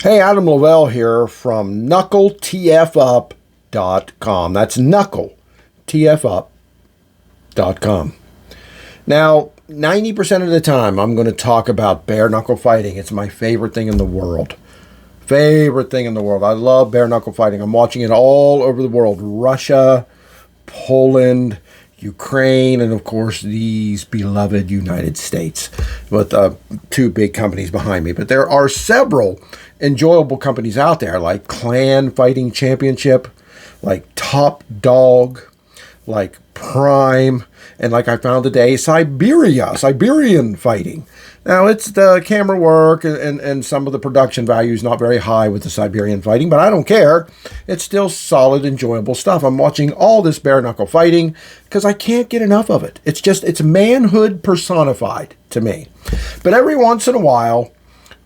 Hey, Adam Lavelle here from KnuckleTFUp.com. That's KnuckleTFUp.com. Now, 90% of the time, I'm going to talk about bare knuckle fighting. It's my favorite thing in the world. Favorite thing in the world. I love bare knuckle fighting. I'm watching it all over the world. Russia, Poland, Ukraine, and of course these beloved United States with two big companies behind me. But there are several enjoyable companies out there like Clan Fighting Championship, like Top Dog, like Prime, and like I found today, Siberian Fighting. Now, it's the camera work and some of the production value is not very high with the Siberian Fighting, but I don't care. It's still solid, enjoyable stuff. I'm watching all this bare knuckle fighting because I can't get enough of it. It's manhood personified to me. But every once in a while,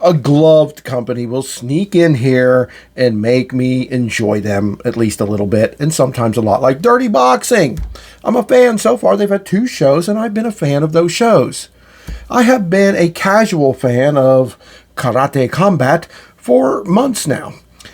a gloved company will sneak in here and make me enjoy them at least a little bit, and sometimes a lot, like Dirty Boxing. I'm a fan so far. They've had 2 shows, and I've been a fan of those shows. I have been a casual fan of Karate Combat for months now.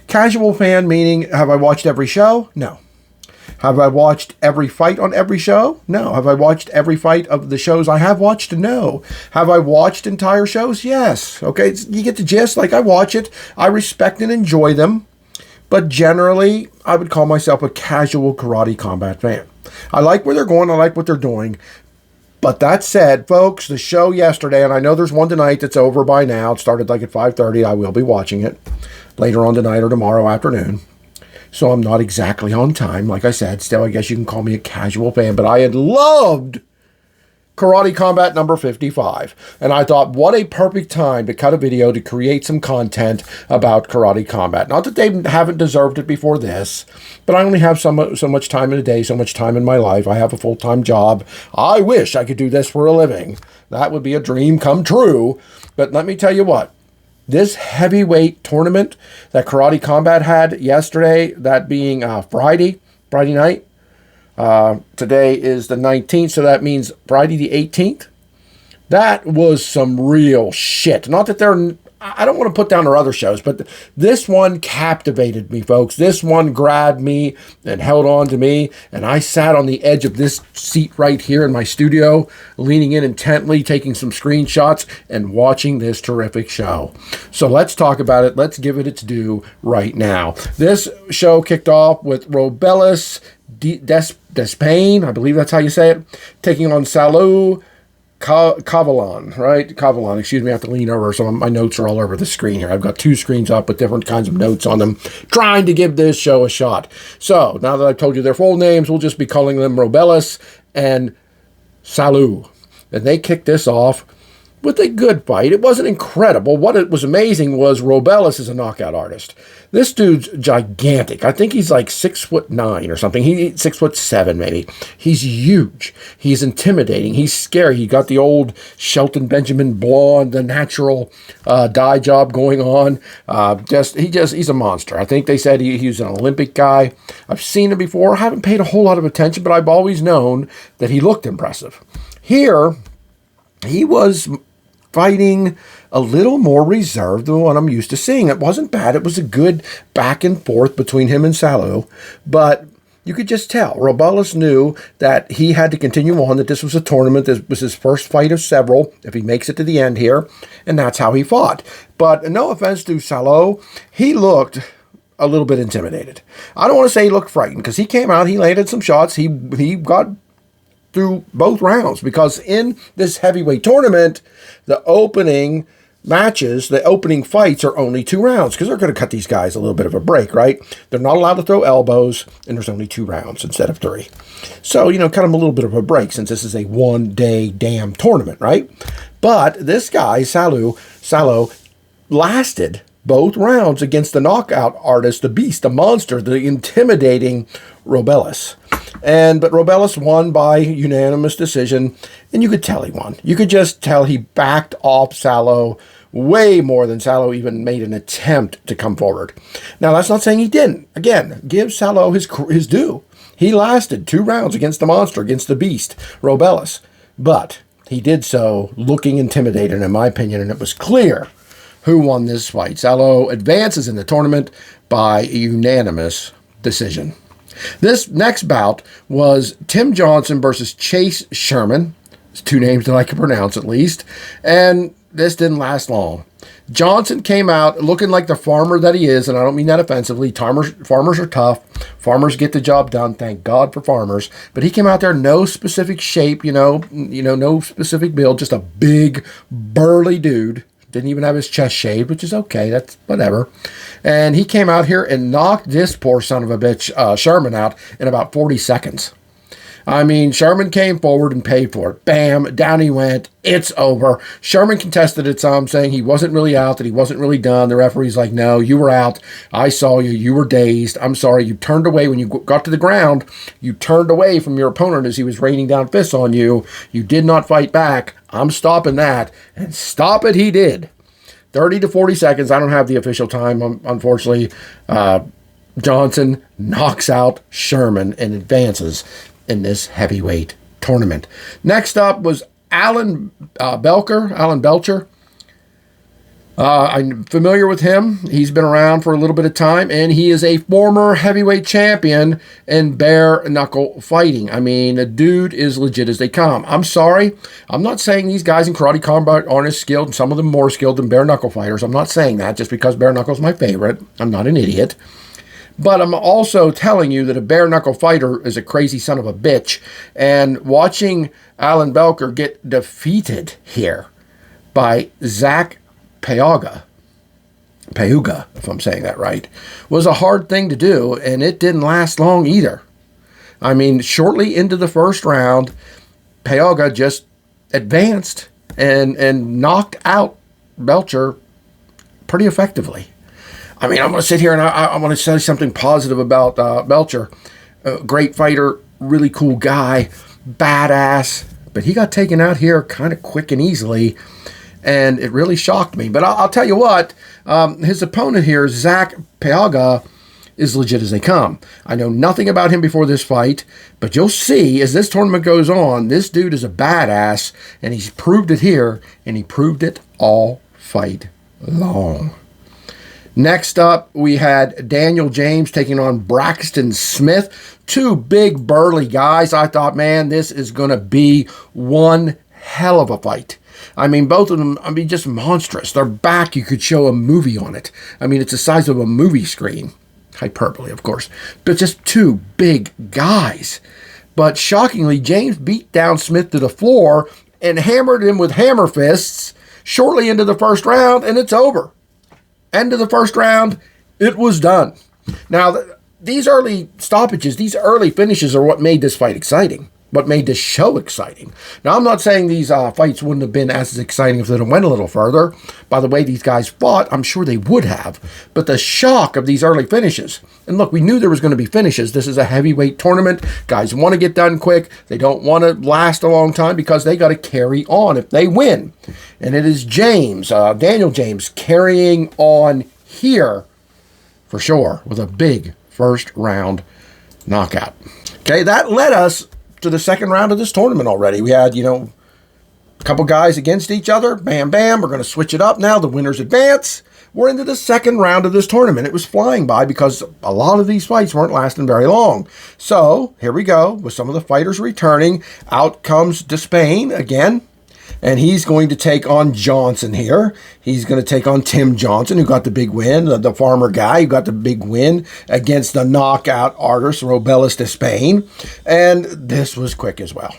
Casual fan meaning, have I watched every show? No. Have I watched every fight on every show? No. Have I watched every fight of the shows I have watched? No. Have I watched entire shows? Yes. Okay, you get the gist. Like, I watch it. I respect and enjoy them. But generally, I would call myself a casual Karate Combat fan. I like where they're going. I like what they're doing. But that said, folks, the show yesterday, and I know there's one tonight that's over by now. It started like at 5:30. I will be watching it later on tonight or tomorrow afternoon. So I'm not exactly on time. Like I said, still, I guess you can call me a casual fan. But I had loved Karate Combat number 55. And I thought, what a perfect time to cut a video to create some content about Karate Combat. Not that they haven't deserved it before this, but I only have so much time in a day, so much time in my life. I have a full-time job. I wish I could do this for a living. That would be a dream come true. But let me tell you what. This heavyweight tournament that Karate Combat had yesterday, that being Friday night, today is the 19th, so that means Friday the 18th. That was some real shit. Not that I don't want to put down their other shows, but this one captivated me, folks. This one grabbed me and held on to me, and I sat on the edge of this seat right here in my studio, leaning in intently, taking some screenshots, and watching this terrific show. So let's talk about it. Let's give it its due right now. This show kicked off with Robelis, Despain, I believe that's how you say it, taking on Salow, Cavalon, excuse me, I have to lean over, so my notes are all over the screen here. I've got 2 screens up with different kinds of notes on them, trying to give this show a shot. So, now that I've told you their full names, we'll just be calling them Robelis and Salow. And they kicked this off with a good fight. It wasn't incredible. What it was amazing was Robelis is a knockout artist. This dude's gigantic. I think he's like 6'9" or something. He's 6'7" maybe. He's huge. He's intimidating. He's scary. He got the old Shelton Benjamin blonde, the natural dye job going on. He's a monster. I think they said he's an Olympic guy. I've seen him before. I haven't paid a whole lot of attention, but I've always known that he looked impressive. Here, he was fighting a little more reserved than what I'm used to seeing. It wasn't bad. It was a good back and forth between him and Salow, but you could just tell. Robelis knew that he had to continue on, that this was a tournament. This was his first fight of several, if he makes it to the end here, and that's how he fought. But no offense to Salow, he looked a little bit intimidated. I don't want to say he looked frightened, because he came out, he landed some shots, he got through both rounds, because in this heavyweight tournament, the opening matches, the opening fights are only 2 rounds, because they're going to cut these guys a little bit of a break, right? They're not allowed to throw elbows, and there's only 2 rounds instead of 3. So, cut them a little bit of a break, since this is a one-day damn tournament, right? But this guy, Salow, lasted both rounds against the knockout artist, the beast, the monster, the intimidating Robelis. But Robelis won by unanimous decision, and you could tell he won. You could just tell he backed off Salow way more than Salow even made an attempt to come forward. Now, that's not saying he didn't. Again, give Salow his due. He lasted 2 rounds against the monster, against the beast, Robelis. But he did so looking intimidated, in my opinion, and it was clear who won this fight. Salow advances in the tournament by unanimous decision. This next bout was Tim Johnson versus Chase Sherman. It's two names that I can pronounce at least. And this didn't last long. Johnson came out looking like the farmer that he is, and I don't mean that offensively. Farmers are tough. Farmers get the job done. Thank God for farmers. But he came out there, no specific shape, no specific build, just a big, burly dude. Didn't even have his chest shaved, which is okay. That's whatever. And he came out here and knocked this poor son of a bitch, Sherman, out in about 40 seconds. I mean, Sherman came forward and paid for it. Bam, down he went. It's over. Sherman contested it some, saying he wasn't really out, that he wasn't really done. The referee's like, no, you were out. I saw you. You were dazed. I'm sorry. You turned away when you got to the ground. You turned away from your opponent as he was raining down fists on you. You did not fight back. I'm stopping that. And stop it he did. 30 to 40 seconds. I don't have the official time, unfortunately. Johnson knocks out Sherman and advances in this heavyweight tournament. Next up was Alan Belcher. I'm familiar with him. He's been around for a little bit of time, and he is a former heavyweight champion in bare knuckle fighting. I mean, the dude is legit as they come. I'm sorry. I'm not saying these guys in karate combat aren't as skilled, and some of them more skilled than bare knuckle fighters. I'm not saying that just because bare knuckle is my favorite. I'm not an idiot. But I'm also telling you that a bare-knuckle fighter is a crazy son of a bitch. And watching Alan Belker get defeated here by Zach Piaga, if I'm saying that right, was a hard thing to do, and it didn't last long either. I mean, shortly into the first round, Piaga just advanced and knocked out Belcher pretty effectively. I mean, I'm going to sit here and I want to say something positive about Belcher. Great fighter, really cool guy, badass. But he got taken out here kind of quick and easily, and it really shocked me. But I'll tell you what, his opponent here, Zach Piaga, is legit as they come. I know nothing about him before this fight, but you'll see as this tournament goes on, this dude is a badass, and he's proved it here, and he proved it all fight long. Next up, we had Daniel James taking on Braxton Smith. Two big, burly guys. I thought, man, this is going to be one hell of a fight. I mean, both of them, just monstrous. Their back, you could show a movie on it. I mean, it's the size of a movie screen. Hyperbole, of course. But just two big guys. But shockingly, James beat down Smith to the floor and hammered him with hammer fists shortly into the first round, and it's over. End of the first round, it was done. Now, these early stoppages, these early finishes are what made this fight exciting, what made this show exciting. Now, I'm not saying these fights wouldn't have been as exciting if they went a little further. By the way these guys fought, I'm sure they would have. But the shock of these early finishes, and look, we knew there was going to be finishes. This is a heavyweight tournament. Guys want to get done quick. They don't want to last a long time because they got to carry on if they win. And it is Daniel James, carrying on here for sure with a big first round knockout. Okay, that led us to the second round of this tournament already. We had, a couple guys against each other. Bam, bam. We're going to switch it up now. The winners advance. We're into the second round of this tournament. It was flying by because a lot of these fights weren't lasting very long. So here we go with some of the fighters returning. Out comes Despain again. And he's going to take on Johnson here. He's going to take on Tim Johnson, who got the big win, the farmer guy who got the big win against the knockout artist, Robelis Despain. And this was quick as well.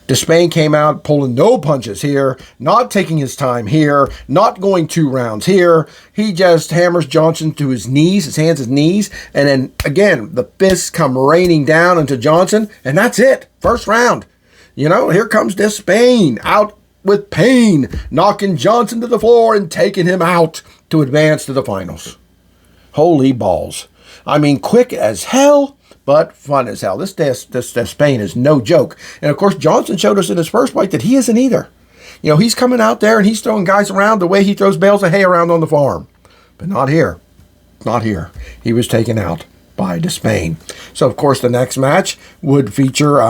Despain came out pulling no punches here, not taking his time here, not going 2 rounds here. He just hammers Johnson to his knees, his hands, his knees. And then, again, the fists come raining down into Johnson. And that's it. First round. Here comes Despain out with pain, knocking Johnson to the floor and taking him out to advance to the finals. Holy balls. I mean, quick as hell, but fun as hell. This Despain is no joke. And, of course, Johnson showed us in his first fight that he isn't either. He's coming out there and he's throwing guys around the way he throws bales of hay around on the farm. But not here. Not here. He was taken out by Despain. So, of course, the next match would feature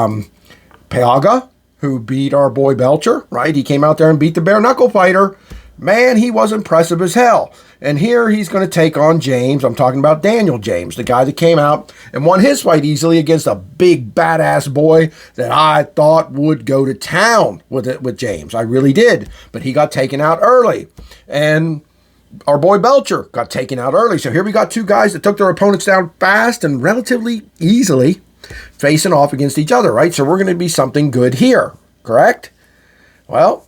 Piaga, who beat our boy Belcher, right? He came out there and beat the bare-knuckle fighter. Man, he was impressive as hell. And here he's going to take on James. I'm talking about Daniel James, the guy that came out and won his fight easily against a big badass boy that I thought would go to town with James. I really did. But he got taken out early. And our boy Belcher got taken out early. So here we got two guys that took their opponents down fast and relatively easily, facing off against each other, right? So we're going to be something good here, correct? Well,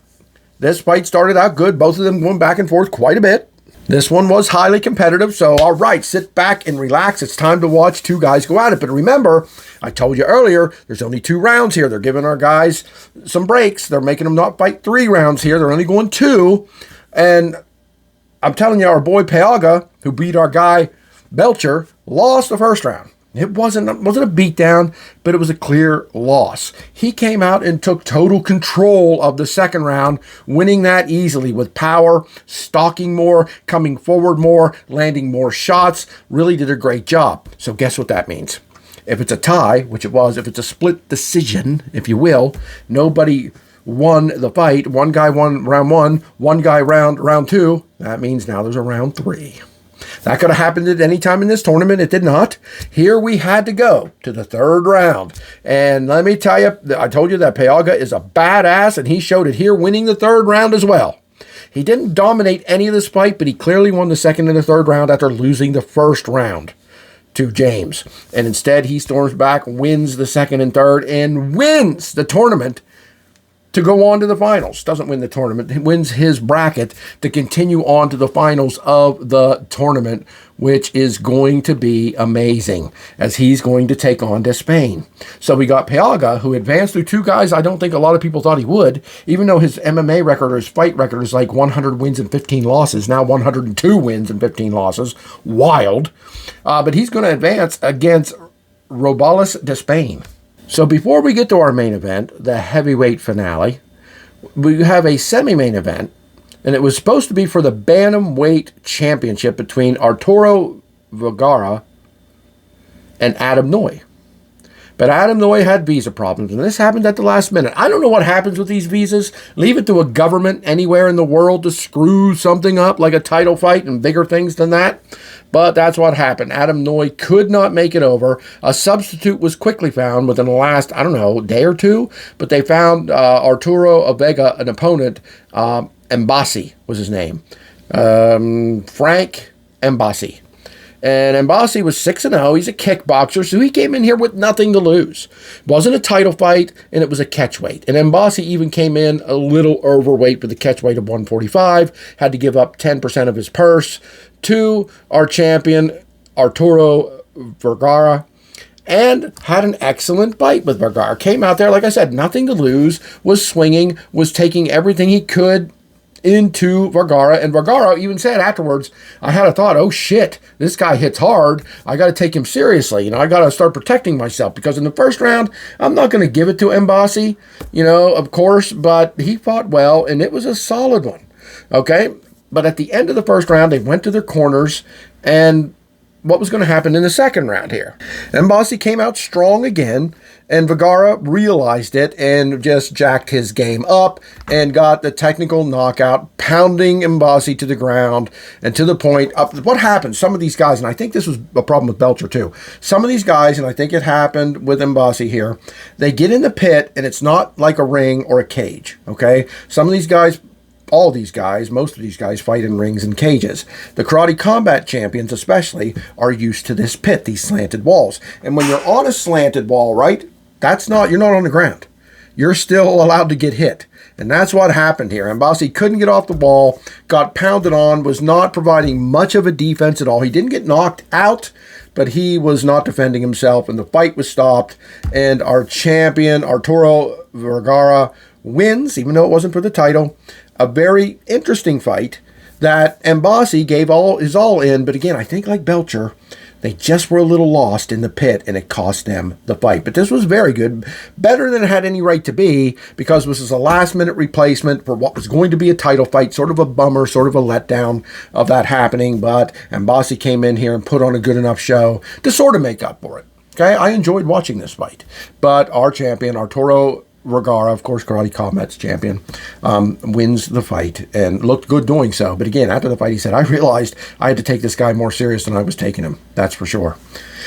this fight started out good. Both of them going back and forth quite a bit. This one was highly competitive, so all right, sit back and relax. It's time to watch two guys go at it. But remember, I told you earlier, there's only 2 rounds here. They're giving our guys some breaks. They're making them not fight 3 rounds here. They're only going 2. And I'm telling you, our boy Piaga, who beat our guy Belcher, lost the first round. It wasn't a beatdown, but it was a clear loss. He came out and took total control of the second round, winning that easily with power, stalking more, coming forward more, landing more shots. Really did a great job. So guess what that means? If it's a tie, which it was, if it's a split decision, if you will, nobody won the fight. One guy won round 1, one guy round 2. That means now there's a round 3. That could have happened at any time in this tournament. It did not. Here we had to go to the 3rd round. And let me tell you, I told you that Piaga is a badass, and he showed it here, winning the 3rd round as well. He didn't dominate any of this fight, but he clearly won the 2nd and the 3rd round after losing the 1st round to James. And instead, he storms back, wins the 2nd and 3rd, and wins the tournament to go on to the finals. Doesn't win the tournament. He wins his bracket to continue on to the finals of the tournament, which is going to be amazing as he's going to take on Despain. So we got Piaga, who advanced through 2 guys I don't think a lot of people thought he would, even though his MMA record or his fight record is like 100 wins and 15 losses, now 102 wins and 15 losses. Wild. But he's going to advance against Robelis Despain. So before we get to our main event, the heavyweight finale, we have a semi-main event, and it was supposed to be for the bantamweight championship between Arturo Vagara and Adam Noy. But Adam Noy had visa problems, and this happened at the last minute. I don't know what happens with these visas. Leave it to a government anywhere in the world to screw something up like a title fight and bigger things than that. But that's what happened. Adam Noy could not make it over. A substitute was quickly found within the last, I don't know, day or 2. But they found Arturo Vega, an opponent. Embossi was his name. Frank Embossi. And Embossi was 6-0. He's a kickboxer, so he came in here with nothing to lose. It wasn't a title fight, and it was a catchweight. And Embossi even came in a little overweight with a catchweight of 145. Had to give up 10% of his purse to our champion, Arturo Vagara, and had an excellent fight with Vagara. Came out there, like I said, nothing to lose, was swinging, was taking everything he could into Vagara, and Vagara even said afterwards, I had a thought, oh shit, this guy hits hard, I got to take him seriously, I got to start protecting myself, because in the first round, I'm not going to give it to Embossi, of course, but he fought well, and it was a solid one, okay? But at the end of the first round, they went to their corners, and what was going to happen in the second round here? Embossi came out strong again, and Vagara realized it and just jacked his game up and got the technical knockout, pounding Embossi to the ground and to the point up. What happened? Some of these guys, and I think this was a problem with Belcher too. Some of these guys, and I think it happened with Embossi here, they get in the pit and it's not like a ring or a cage, okay? Some of these guys, all these guys, most of these guys fight in rings and cages. The karate combat champions especially are used to this pit, these slanted walls. And when you're on a slanted wall, right, you're not on the ground. You're still allowed to get hit. And that's what happened here. Embossi couldn't get off the wall, got pounded on, was not providing much of a defense at all. He didn't get knocked out, but he was not defending himself, and the fight was stopped. And our champion, Arturo Vagara, wins, even though it wasn't for the title. A very interesting fight that Embossi gave his all in, but again, I think like Belcher, they just were a little lost in the pit, and it cost them the fight. But this was very good, better than it had any right to be, because this was a last-minute replacement for what was going to be a title fight, sort of a bummer, sort of a letdown of that happening, but Embossi came in here and put on a good enough show to sort of make up for it. Okay, I enjoyed watching this fight, but our champion, Arturo Vagara, of course, Karate Combat's champion, wins the fight and looked good doing so. But again, after the fight, he said, I realized I had to take this guy more serious than I was taking him. That's for sure.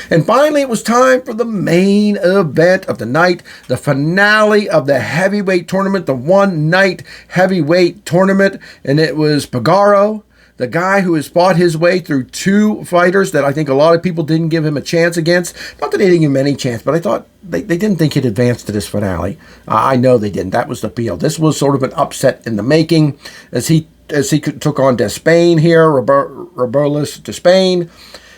And finally, it was time for the main event of the night, the finale of the heavyweight tournament, the one-night heavyweight tournament. And it was Pagaro, the guy who has fought his way through two fighters that I think a lot of people didn't give him a chance against. Not that they didn't give him any chance, but I thought they didn't think he'd advance to this finale. I know they didn't. That was the appeal. This was sort of an upset in the making as he took on Despain here, Robelis, Despain,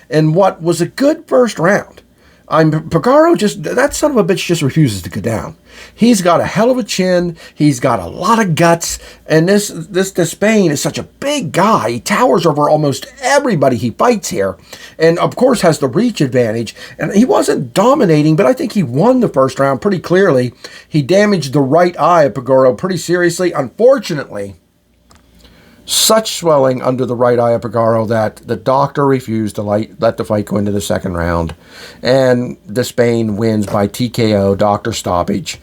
in what was a good first round. Pagaro that son of a bitch just refuses to go down. He's got a hell of a chin. He's got a lot of guts. And this Despain is such a big guy. He towers over almost everybody he fights here. And, of course, has the reach advantage. And he wasn't dominating, but I think he won the first round pretty clearly. He damaged the right eye of Pagaro pretty seriously. Unfortunately, such swelling under the right eye of Pagaro that the doctor refused to let the fight go into the second round. And Despain wins by TKO, doctor stoppage,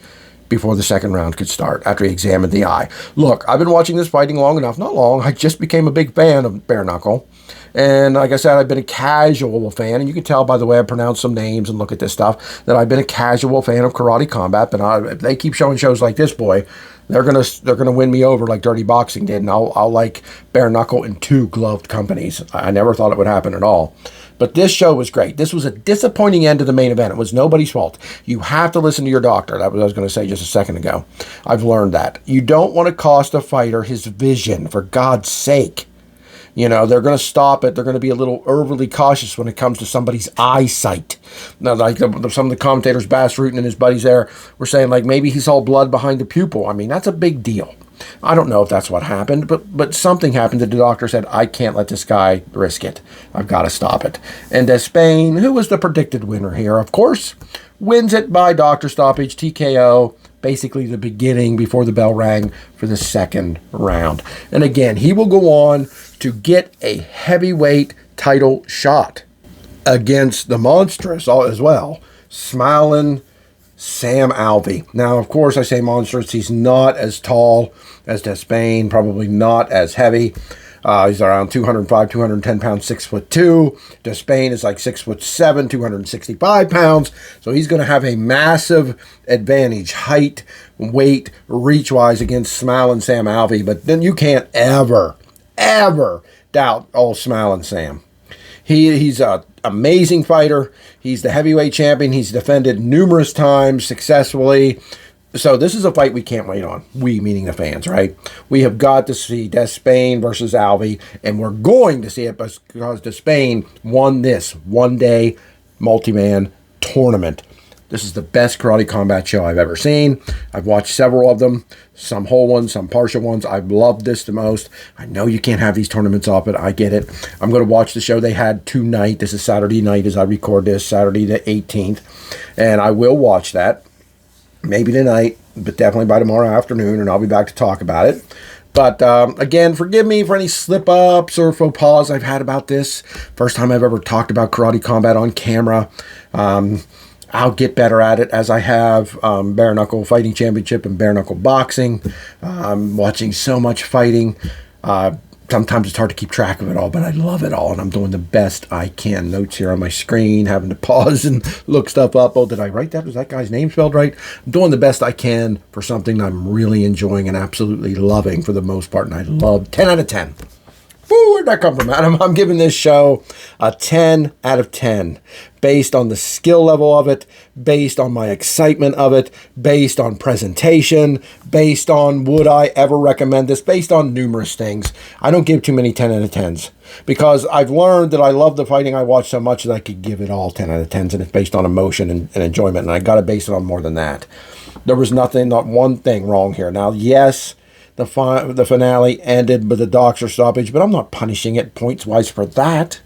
before the second round could start, after he examined the eye. Look, I've been watching this fighting long enough. Not long. I just became a big fan of bare knuckle. And like I said, I've been a casual fan, and you can tell by the way I pronounce some names and look at this stuff that I've been a casual fan of Karate Combat. But if they keep showing shows like this, boy, they're gonna win me over like Dirty Boxing did, and I'll like bare knuckle in two gloved companies. I never thought it would happen at all. But this show was great. This was a disappointing end to the main event. It was nobody's fault. You have to listen to your doctor. That was what I was going to say just a second ago. I've learned that. You don't want to cost a fighter his vision, for God's sake. You know, they're going to stop it. They're going to be a little overly cautious when it comes to somebody's eyesight. Now, like some of the commentators, Bass Rutten and his buddies there, were saying, like, maybe he saw blood behind the pupil. I mean, that's a big deal. I don't know if that's what happened, but something happened that the doctor said, I can't let this guy risk it. I've got to stop it. And Despain, who was the predicted winner here, of course, wins it by doctor stoppage, TKO, basically the beginning before the bell rang for the second round. And again, he will go on to get a heavyweight title shot against the monstrous as well, smiling Sam Alvey. Now, of course, I say monstrous. He's not as tall as Despain, probably not as heavy. He's around 205, 210 pounds, 6'2". Despain is like 6'7", 265 pounds. So he's going to have a massive advantage, height, weight, reach-wise against Smiling Sam Alvey. But then you can't ever doubt old Smiling Sam. He's an amazing fighter. He's the heavyweight champion. He's defended numerous times successfully. So this is a fight we can't wait on. We, meaning the fans, right? We have got to see Despain versus Alvey, and we're going to see it because Despain won this one-day multi-man tournament. This is the best Karate Combat show I've ever seen. I've watched several of them, some whole ones, some partial ones. I've loved this the most. I know you can't have these tournaments off it. I get it. I'm going to watch the show they had tonight. This is Saturday night as I record this, Saturday the 18th. And I will watch that. Maybe tonight, but definitely by tomorrow afternoon, and I'll be back to talk about it. But again, forgive me for any slip-ups or faux pas I've had about this. First time I've ever talked about Karate Combat on camera. I'll get better at it as I have Bare Knuckle Fighting Championship and Bare Knuckle Boxing. I'm watching so much fighting. Sometimes it's hard to keep track of it all, but I love it all, and I'm doing the best I can. Notes here on my screen, having to pause and look stuff up. Oh, did I write that? Was that guy's name spelled right? I'm doing the best I can for something I'm really enjoying and absolutely loving for the most part, and I love 10 out of 10. Woo, where'd that come from, Adam? I'm giving this show a 10 out of 10 based on the skill level of it, based on my excitement of it, based on presentation, based on would I ever recommend this, based on numerous things. I don't give too many 10 out of 10s because I've learned that I love the fighting I watch so much that I could give it all 10 out of 10s, and it's based on emotion and enjoyment, and I got to base it on more than that. There was not one thing wrong here. Now, yes, the finale ended with a doctor stoppage, but I'm not punishing it points-wise for that.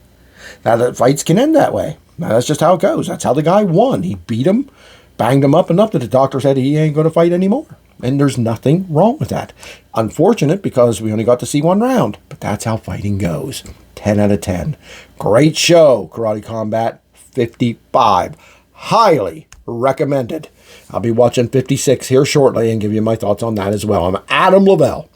Now, the fights can end that way. Now, that's just how it goes. That's how the guy won. He beat him, banged him up enough that the doctor said he ain't going to fight anymore. And there's nothing wrong with that. Unfortunate because we only got to see one round, but that's how fighting goes. 10 out of 10. Great show, Karate Combat 55. Highly recommended. I'll be watching 56 here shortly and give you my thoughts on that as well. I'm Adam Lavelle,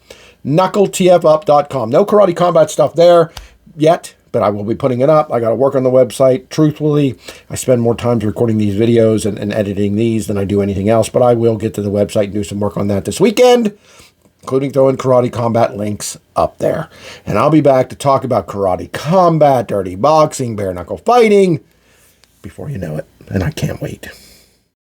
knuckletfup.com. No karate combat stuff there yet, but I will be putting it up. I got to work on the website. Truthfully, I spend more time recording these videos and editing these than I do anything else, but I will get to the website and do some work on that this weekend, including throwing karate combat links up there. And I'll be back to talk about karate combat, dirty boxing, bare knuckle fighting before you know it. And I can't wait.